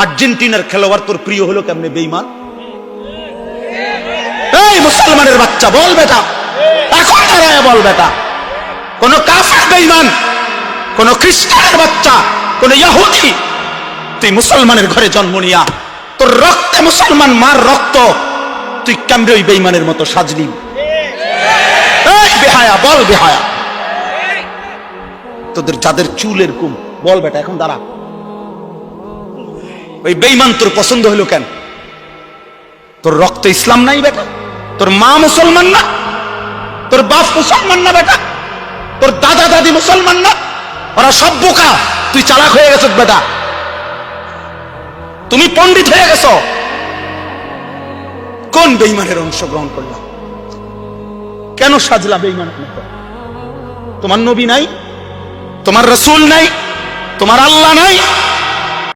আর্জেন্টিনার খেলোয়াড় তোর প্রিয় হলো কেমনে বেঈমান? এই মুসলমানের বাচ্চা বল বেটা, এখন দাঁড়ায় বল বেটা, কোন কাফের বেঈমান, কোন খ্রিস্টানের বাচ্চা, কোন ইহুদি, তুই মুসলমানের ঘরে জন্ম নিয়া তোর রক্তে মুসলমান মার রক্ত, তুই কেমনে ওই বেঈমানের মতো সাজলি? এই বেহায়া বল বেহায়া, তোদের যাদের চুল এরকম বল বেটা, এখন দাঁড়া। ওই বেঈমান তোর পছন্দ হলো কেন? তোর রক্ত ইসলাম নাই বেটা, তোর মা মুসলমান না, তোর বাপ মুসলমান না বেটা, তোর দাদা দাদি মুসলমান না, ওরা সব বোকা, তুই চালাক হয়ে গেছ বেটা, তুমি পণ্ডিত হয়ে গেছ। কোন বেঈমানের অংশগ্রহণ করলাম? কেন সাজলা বেঈমানের মতো? তোমার নবী নাই, তোমার রাসূল নাই, তোমার আল্লাহ নাই,